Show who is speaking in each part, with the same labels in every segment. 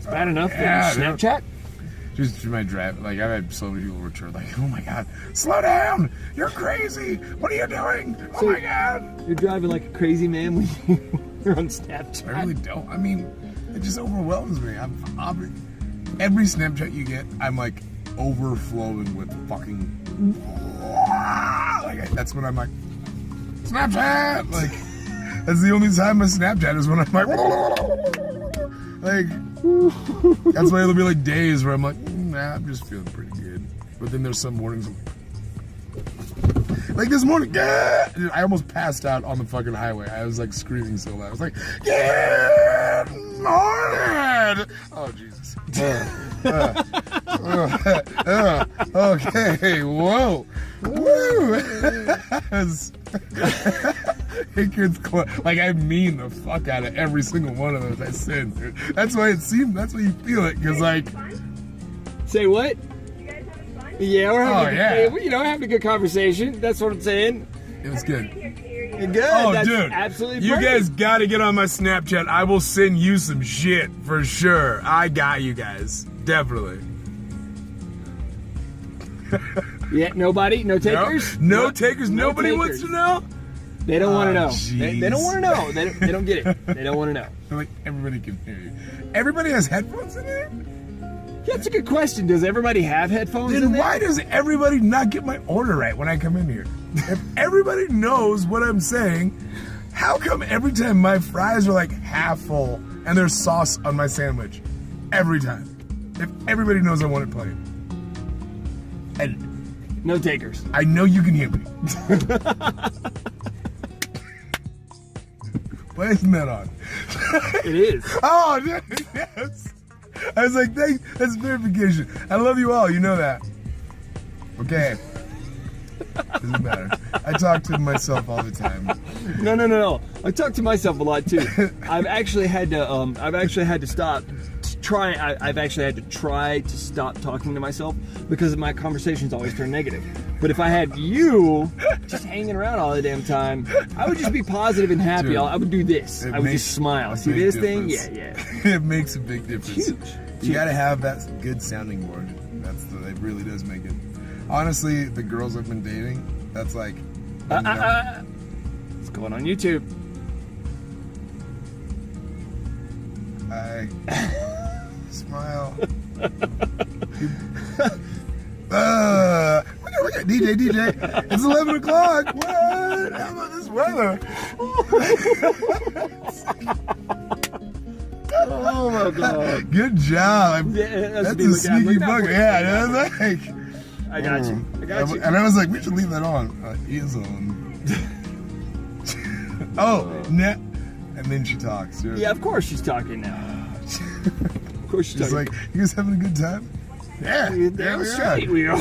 Speaker 1: It's bad enough
Speaker 2: Yeah,
Speaker 1: that Snapchat.
Speaker 2: Just through my drive, like I've had so many people return, like, oh my god, slow down, you're crazy, what are you doing? Oh my god.
Speaker 1: You're driving like a crazy man when you're on Snapchat.
Speaker 2: I really don't. I mean, it just overwhelms me. Every Snapchat you get, I'm like overflowing with fucking. Like that's when I'm like, Snapchat. Like that's the only time I Snapchat is when I'm like. That's why there'll be like days where I'm like, nah, I'm just feeling pretty good. But then there's some mornings, like this morning, yeah, dude, I almost passed out on the fucking highway. I was like screaming so loud. I was like, yeah, morning. Oh Jesus. Okay, whoa, woo. It gets like I mean the fuck out of every single one of those I send, dude. That's why it seems. That's why you feel it, cause like.
Speaker 1: Say what?
Speaker 3: You guys having fun?
Speaker 1: Yeah, we're having,
Speaker 2: yeah.
Speaker 1: Having a good conversation. That's what I'm saying.
Speaker 2: It was good.
Speaker 1: Good.
Speaker 2: Oh,
Speaker 1: That's
Speaker 2: dude,
Speaker 1: absolutely
Speaker 2: you
Speaker 1: perfect.
Speaker 2: guys gotta get on my Snapchat. I will send you some shit for sure. I got you guys, definitely.
Speaker 1: Yeah, nobody, no takers.
Speaker 2: No takers.
Speaker 1: No
Speaker 2: Nobody
Speaker 1: takers.
Speaker 2: wants to know.
Speaker 1: They don't want to know.
Speaker 2: jeez.
Speaker 1: They don't want to know. They don't get it. They don't want to know.
Speaker 2: They're like everybody can hear you. Everybody has headphones in there.
Speaker 1: Yeah, that's a good question. Does everybody have headphones in
Speaker 2: Then
Speaker 1: there?
Speaker 2: why does everybody not get my order right when I come in here? If everybody knows what I'm saying, how come every time my fries are like half full and there's sauce on my sandwich? Every time. If everybody knows I want it plain. And
Speaker 1: No takers.
Speaker 2: I know you can hear me. Why isn't that on?
Speaker 1: It is.
Speaker 2: Oh, yes. I was like, thanks. That's verification. I love you all. You know that. Okay. Doesn't matter. I talk to myself all the time.
Speaker 1: No. I talk to myself a lot too. I've actually had to stop. I've actually had to try to stop talking to myself because my conversations always turn negative. But if I had you just hanging around all the damn time, I would just be positive and happy.
Speaker 2: Dude,
Speaker 1: I would do this. I would just smile. See this thing? Yeah.
Speaker 2: It makes a big difference.
Speaker 1: Huge.
Speaker 2: You gotta have that good sounding board. It really does make it. Honestly, the girls I've been dating, that's like.
Speaker 1: It's going on YouTube.
Speaker 2: I smile. DJ, it's 11 o'clock. What? How about this weather?
Speaker 1: Oh my god.
Speaker 2: Good job.
Speaker 1: Yeah,
Speaker 2: that's a sneaky bugger. Yeah, that's like.
Speaker 1: I got you.
Speaker 2: And I was like, we should leave that on. He is on. And then she talks. Dude.
Speaker 1: Yeah, of course she's talking now. Of course she's
Speaker 2: She's
Speaker 1: talking.
Speaker 2: like, you guys having a good time? Yeah.
Speaker 1: Damn straight we are.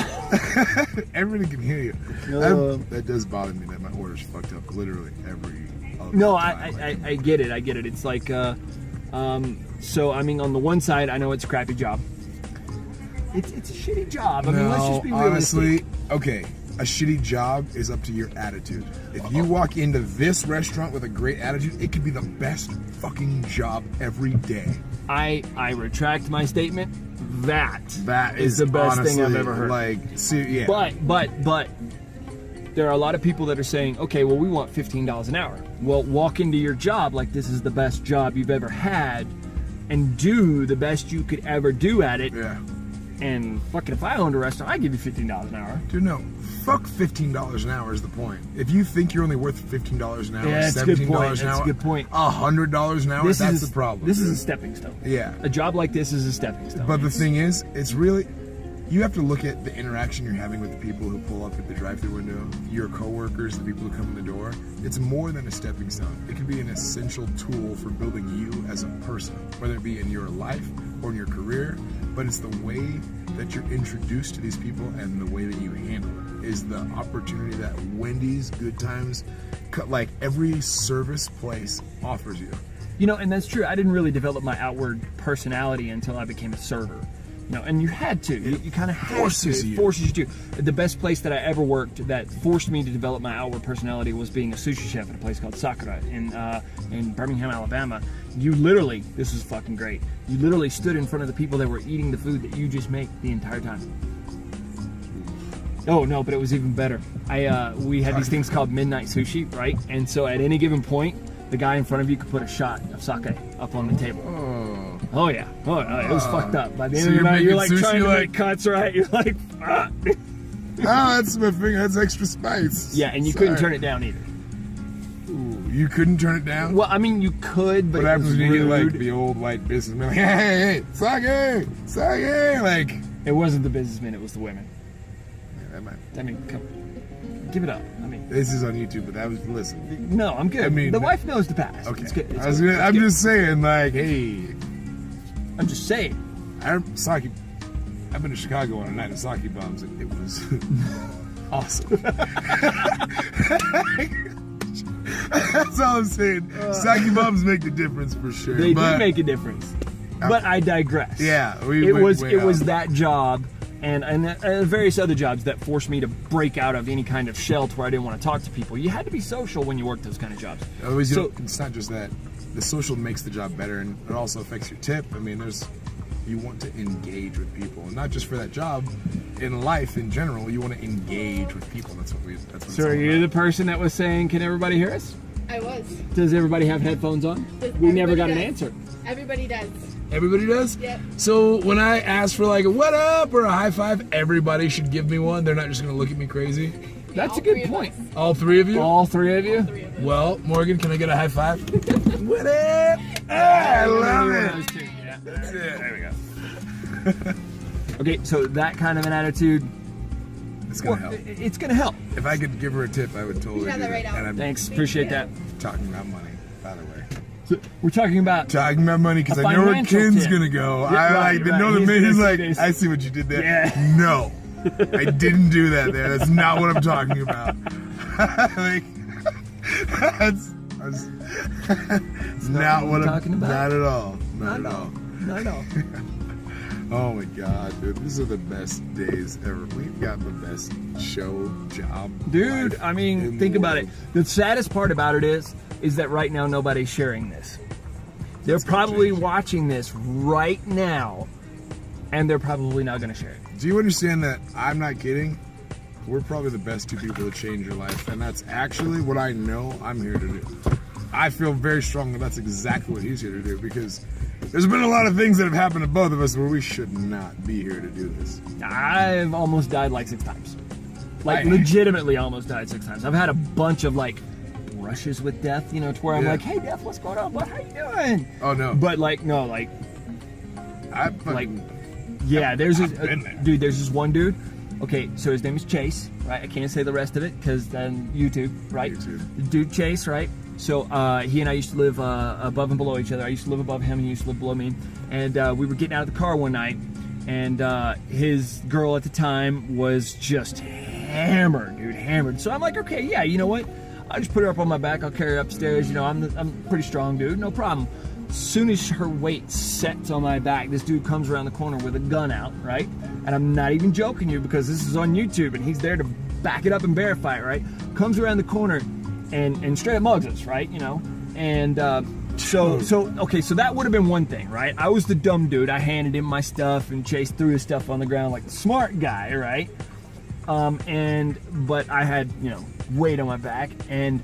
Speaker 2: Everybody can hear you. That does bother me that my order's fucked up literally every other
Speaker 1: No,
Speaker 2: time.
Speaker 1: I get it. I get it. It's like, so I mean, on the one side, I know it's a crappy job. It's a shitty job. I mean, let's just be realistic.
Speaker 2: Honestly, okay. A shitty job is up to your attitude. If you walk into this restaurant with a great attitude, it could be the best fucking job every day.
Speaker 1: I retract my statement. That
Speaker 2: is
Speaker 1: the best
Speaker 2: honestly,
Speaker 1: thing I've ever heard.
Speaker 2: Like, yeah.
Speaker 1: But there are a lot of people that are saying, okay, well, we want $15 an hour. Well, walk into your job like this is the best job you've ever had and do the best you could ever do at it.
Speaker 2: Yeah.
Speaker 1: And fucking if I owned a restaurant, I'd give you $15 an hour.
Speaker 2: Dude, no. Fuck $15 an hour is the point. If you think you're only worth $15 an hour,
Speaker 1: Yeah, that's a
Speaker 2: $17
Speaker 1: good point.
Speaker 2: an
Speaker 1: That's
Speaker 2: hour,
Speaker 1: a good point.
Speaker 2: $100 an hour, that's the problem.
Speaker 1: This is a stepping stone.
Speaker 2: Yeah.
Speaker 1: A job like this is a stepping stone.
Speaker 2: But the thing is, it's really, you have to look at the interaction you're having with the people who pull up at the drive-thru window, your coworkers, the people who come in the door. It's more than a stepping stone. It can be an essential tool for building you as a person, whether it be in your life or in your career. But it's the way that you're introduced to these people and the way that you handle it is the opportunity that Wendy's, Good Times, like every service place offers you.
Speaker 1: You know, and that's true. I didn't really develop my outward personality until I became a server. You know, and you had to. You kind of
Speaker 2: forces you.
Speaker 1: It forces you to. The best place that I ever worked that forced me to develop my outward personality was being a sushi chef at a place called Sakura in Birmingham, Alabama. You literally, this is fucking great. You literally stood in front of the people that were eating the food that you just made the entire time. Oh no, but it was even better. We had these things called midnight sushi, right? And so at any given point, the guy in front of you could put a shot of sake up on the table. Oh yeah. Oh, it was fucked up. By the end of the night, you're like trying to make cuts, right? You're like, fuck.
Speaker 2: That's my finger. That's extra spice.
Speaker 1: Yeah, and you couldn't turn it down either.
Speaker 2: Ooh, you couldn't turn it down?
Speaker 1: Well, I mean, you could, but
Speaker 2: what happens when you get like
Speaker 1: rude.
Speaker 2: the old white businessman? Like, hey, sake, sake. Like,
Speaker 1: it wasn't the businessmen; it was the women.
Speaker 2: yeah, that might.
Speaker 1: I mean, come, give it up. I mean,
Speaker 2: This is on YouTube, but that was listen.
Speaker 1: no, I'm good.
Speaker 2: I mean,
Speaker 1: the wife knows the past.
Speaker 2: Okay,
Speaker 1: It's good. It's
Speaker 2: I'm
Speaker 1: good.
Speaker 2: just saying, like, hey,
Speaker 1: I'm just saying.
Speaker 2: sake. I've been to Chicago on a night of sake bombs, and it was awesome. That's all I'm saying. Sake bombs make the difference for sure.
Speaker 1: They do make a difference. But I digress.
Speaker 2: Yeah,
Speaker 1: it was that job and various other jobs that forced me to break out of any kind of shell to where I didn't want to talk to people. You had to be social when you worked those kind of jobs.
Speaker 2: It's not just that. The social makes the job better, and it also affects your tip. I mean, you want to engage with people, and not just for that job. In life, in general, you want to engage with people. That's what
Speaker 1: So are you the person that was saying, "Can everybody hear us?"
Speaker 3: I was.
Speaker 1: Does everybody have headphones on? We never got an answer.
Speaker 3: Everybody does.
Speaker 2: Everybody does?
Speaker 3: Yep.
Speaker 2: So when I ask for like a what up or a high five, everybody should give me one. They're not just going to look at me crazy.
Speaker 1: That's
Speaker 3: All
Speaker 1: a good
Speaker 3: three of
Speaker 1: point.
Speaker 3: us.
Speaker 2: All three of you?
Speaker 1: All three of you?
Speaker 3: All three of us.
Speaker 2: Well, Morgan, can I get a high five? What up? I love it.
Speaker 1: Yeah.
Speaker 2: That's it.
Speaker 1: There we go. Okay, so that kind of an attitude,
Speaker 2: It's going to help.
Speaker 1: it's going to help.
Speaker 2: If I could give her a tip, I would totally
Speaker 3: You
Speaker 2: do
Speaker 3: have that right now.
Speaker 2: And I'm
Speaker 1: Thanks, appreciate that.
Speaker 2: talking about money, by the way.
Speaker 1: So we're talking about
Speaker 2: Talking about money because
Speaker 1: A
Speaker 2: I know where
Speaker 1: financial
Speaker 2: Ken's
Speaker 1: tip.
Speaker 2: going to go.
Speaker 1: Yeah,
Speaker 2: I
Speaker 1: right,
Speaker 2: like to
Speaker 1: right.
Speaker 2: know the
Speaker 1: He's
Speaker 2: man. He's
Speaker 1: gonna
Speaker 2: like,
Speaker 1: say this.
Speaker 2: I see what you did there.
Speaker 1: Yeah.
Speaker 2: No, I didn't do that there. That's not what I'm talking about. Like, that's not what I'm
Speaker 1: talking about.
Speaker 2: Not at all. Not at all.
Speaker 1: I know.
Speaker 2: Oh my God, dude, these are the best days ever. We've got the best show, job,
Speaker 1: Dude,
Speaker 2: life
Speaker 1: I
Speaker 2: in
Speaker 1: mean,
Speaker 2: the
Speaker 1: think about it.
Speaker 2: world.
Speaker 1: The saddest part about it is that right now nobody's sharing this. They're
Speaker 2: That's gonna
Speaker 1: probably
Speaker 2: change.
Speaker 1: watching this right now, and they're probably not going to share it.
Speaker 2: Do you understand that? I'm not kidding. We're probably the best two people to change your life, and that's actually what I know I'm here to do. I feel very strong that that's exactly what he's here to do, because there's been a lot of things that have happened to both of us where we should not be here to do this.
Speaker 1: I've almost died like 6 times. Like,
Speaker 2: I-
Speaker 1: legitimately almost died 6 times. I've had a bunch of, like, brushes with death, you know, to where I'm
Speaker 2: Yeah.
Speaker 1: like, hey, Death, what's going on? What? How you doing?
Speaker 2: Oh no,
Speaker 1: But, like, no, like,
Speaker 2: I fucking,
Speaker 1: yeah, there's this,
Speaker 2: I've been there.
Speaker 1: dude, there's this one dude. Okay, so his name is Chase, right? I can't say the rest of it because then YouTube, right?
Speaker 2: YouTube.
Speaker 1: The dude Chase, right? So he and I used to live above and below each other. I used to live above him, he used to live below me. And we were getting out of the car one night, and his girl at the time was just hammered, dude, hammered. So I'm like, okay, yeah, you know what? I'll just put her up on my back. I'll carry her upstairs. You know, I'm a pretty strong dude, no problem. As soon as her weight sets on my back, this dude comes around the corner with a gun out, right? And I'm not even joking you because this is on YouTube and he's there to back it up and verify it, right? Comes around the corner and straight up mugs us, right? You know? And so that would have been one thing, right? I was the dumb dude. I handed him my stuff and Chase threw his stuff on the ground like the smart guy, right? But I had, you know, weight on my back, and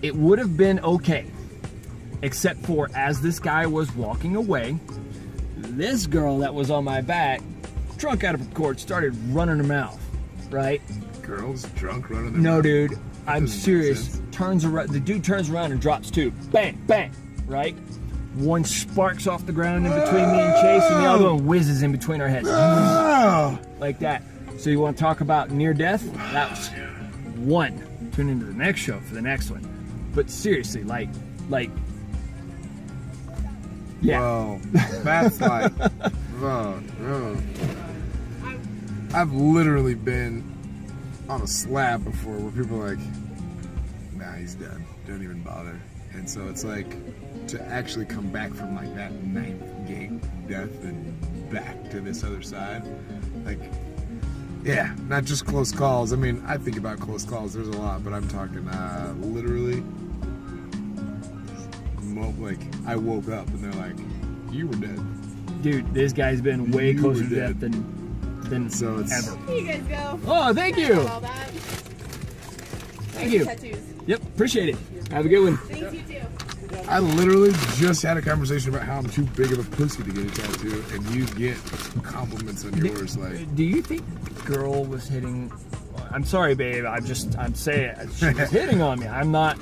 Speaker 1: it would have been okay, except for as this guy was walking away, this girl that was on my back, drunk out of her court, started running her mouth, right?
Speaker 2: girls drunk running their
Speaker 1: No,
Speaker 2: mouth.
Speaker 1: dude, I'm
Speaker 2: Doesn't make
Speaker 1: serious.
Speaker 2: sense.
Speaker 1: Turns around, the dude turns around and drops two. Bang, bang, right? One sparks off the ground in between me and Chase, and the other one whizzes in between our heads.
Speaker 2: Oh,
Speaker 1: Like that. So you want to talk about near death? That was one. Tune into the next show for the next one. But seriously, like, yeah.
Speaker 2: Whoa, that's like, I've literally been on a slab before where people are like, nah, he's done. Don't even bother. And so it's like to actually come back from like that ninth gate death and back to this other side, like, yeah, not just close calls. I mean, I think about close calls. There's a lot, but I'm talking literally like I woke up and they're like, "You were dead."
Speaker 1: Dude, this guy's been way
Speaker 2: You
Speaker 1: closer
Speaker 2: were
Speaker 1: to death
Speaker 2: dead.
Speaker 1: than
Speaker 2: So it's-
Speaker 1: ever.
Speaker 3: Here you guys go.
Speaker 1: Oh, thank you.
Speaker 3: All that.
Speaker 1: Thank you.
Speaker 3: Tattoos.
Speaker 1: Yep, appreciate it. Have a good one.
Speaker 3: Thanks, you too.
Speaker 2: I literally just had a conversation about how I'm too big of a pussy to get a tattoo, and you get compliments on yours. Like,
Speaker 1: Do you think the girl was hitting? I'm sorry, babe. I'm saying she was hitting on me. I'm not.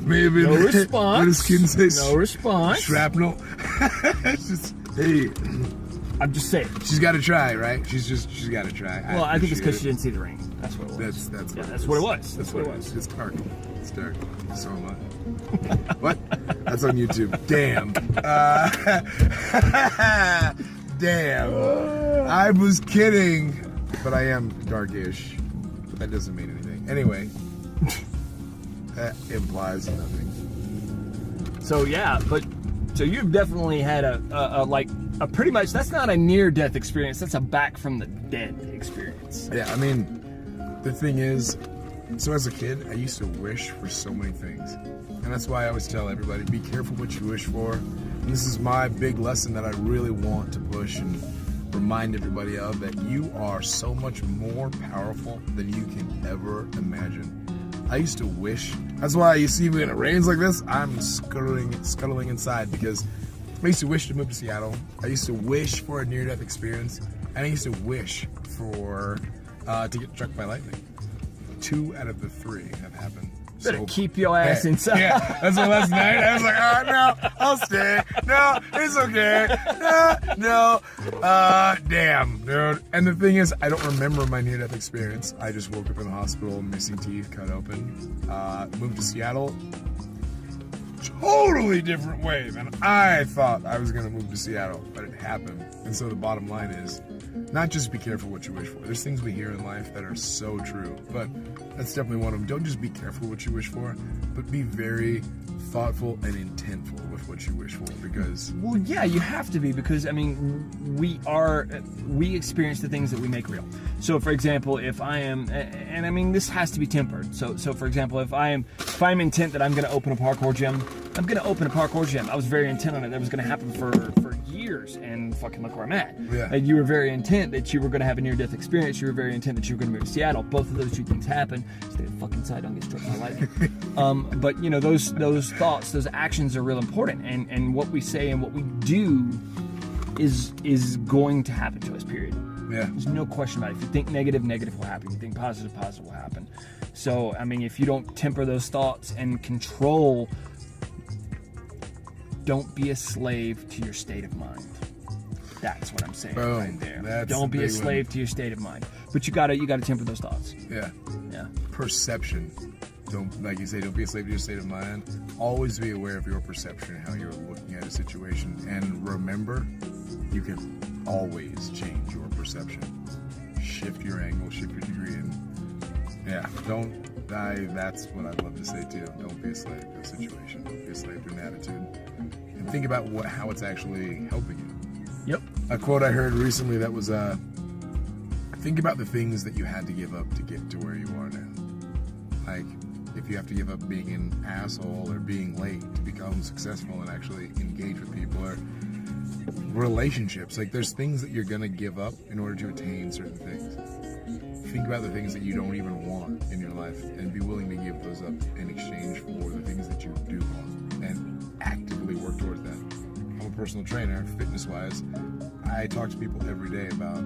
Speaker 2: maybe
Speaker 1: No response.
Speaker 2: What does Ken say?
Speaker 1: No response.
Speaker 2: Shrapnel. It's just, hey,
Speaker 1: I'm just saying.
Speaker 2: she's got to try, right? She's got to try.
Speaker 1: Well, I think it's because she
Speaker 2: appreciate
Speaker 1: didn't see the ring. That's what it was.
Speaker 2: That's
Speaker 1: Yeah,
Speaker 2: what
Speaker 1: that's
Speaker 2: it
Speaker 1: what it
Speaker 2: is.
Speaker 1: was. That's what it was.
Speaker 2: It's dark. It's dark. So am I. What? That's on YouTube. Damn. Damn. I was kidding, but I am darkish. But that doesn't mean anything. Anyway, that implies nothing.
Speaker 1: So yeah, so you've definitely had a pretty much, that's not a near-death experience. That's a back from the dead experience.
Speaker 2: Yeah, I mean, the thing is, so as a kid, I used to wish for so many things. And that's why I always tell everybody, be careful what you wish for. And this is my big lesson that I really want to push and remind everybody of, that you are so much more powerful than you can ever imagine. I used to wish, that's why you see me when it rains like this, I'm scuttling inside, because I used to wish to move to Seattle. I used to wish for a near-death experience, and I used to wish for to get struck by lightning. 2 out of the 3 have happened.
Speaker 1: Better keep your ass inside.
Speaker 2: Yeah, that's what last night I was like, oh no, I'll stay. No, it's okay. No. Damn, dude. And the thing is, I don't remember my near-death experience. I just woke up in the hospital, missing teeth, cut open. Moved to Seattle. Totally different way than I thought I was gonna move to Seattle, but it happened. And so the bottom line is, not just be careful what you wish for. There's things we hear in life that are so true, but that's definitely one of them. Don't just be careful what you wish for, but be very thoughtful and intentful with what you wish for, because...
Speaker 1: Well, yeah, you have to be, because, I mean, we experience the things that we make real. So, for example, if I am, and I mean, this has to be tempered. So for example, if I'm intent that I'm going to open a parkour gym, I'm going to open a parkour gym. I was very intent on it. That was going to happen for years, and fucking look where I'm at.
Speaker 2: Yeah.
Speaker 1: And you were very intent that you were going to have a near-death experience. You were very intent that you were going to move to Seattle. Both of those 2 things happen. Stay the fuck inside, don't get struck by lightning. But you know, those thoughts, those actions are real important, and what we say and what we do is going to happen to us, period.
Speaker 2: Yeah.
Speaker 1: There's no question about it. If you think negative, negative will happen. If you think positive, positive will happen. So, I mean, if you don't temper those thoughts and control, don't be a slave to your state of mind. That's what I'm saying.
Speaker 2: Boom.
Speaker 1: Right there.
Speaker 2: That's
Speaker 1: Don't be
Speaker 2: the
Speaker 1: a
Speaker 2: big
Speaker 1: slave
Speaker 2: one.
Speaker 1: to your state of mind. But you gotta temper those thoughts.
Speaker 2: Yeah.
Speaker 1: Yeah.
Speaker 2: Perception. Don't, like you say, don't be a slave to your state of mind. Always be aware of your perception and how you're looking at a situation. And remember, you can always change your perception. Shift your angle, shift your degree, and yeah, that's what I'd love to say too. Don't be a slave to a situation. Don't be a slave to an attitude. And think about how it's actually helping you.
Speaker 1: Yep.
Speaker 2: A quote I heard recently that was, think about the things that you had to give up to get to where you are now. Like, if you have to give up being an asshole or being late to become successful and actually engage with people, or relationships, like there's things that you're gonna give up in order to attain certain things. Think about the things that you don't even want in your life and be willing to give those up in exchange for the things that you do want, and actively work towards that. I'm a personal trainer, fitness-wise. I talk to people every day about,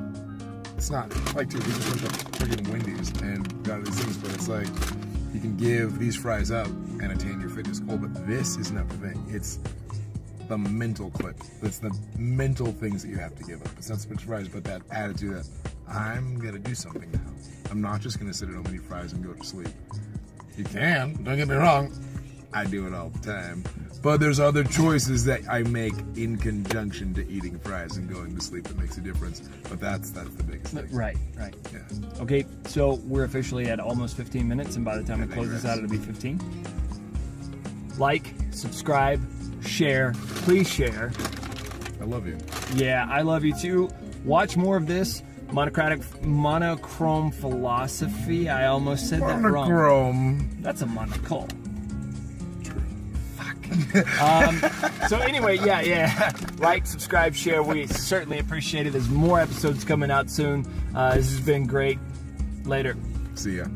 Speaker 2: it's not like to just went to freaking Wendy's and got these things, but it's like you can give these fries up and attain your fitness goal, but this is not the thing. It's the mental clip. It's the mental things that you have to give up. It's not so much fries, but that attitude that I'm gonna do something now. I'm not just gonna sit at home and eat fries and go to sleep. You can, don't get me wrong. I do it all the time. But there's other choices that I make in conjunction to eating fries and going to sleep that makes a difference. But that's the biggest thing.
Speaker 1: Right.
Speaker 2: Yeah.
Speaker 1: Okay, so we're officially at almost 15 minutes, and by the time we close this out, it'll be 15. Like, subscribe, share. Please share.
Speaker 2: I love you.
Speaker 1: Yeah, I love you too. Watch more of this. Monochrome Philosophy. I almost said that wrong.
Speaker 2: Monochrome.
Speaker 1: That's a monocle.
Speaker 2: True.
Speaker 1: Fuck. So anyway, yeah. Like, subscribe, share. We certainly appreciate it. There's more episodes coming out soon. This has been great. Later.
Speaker 2: See ya.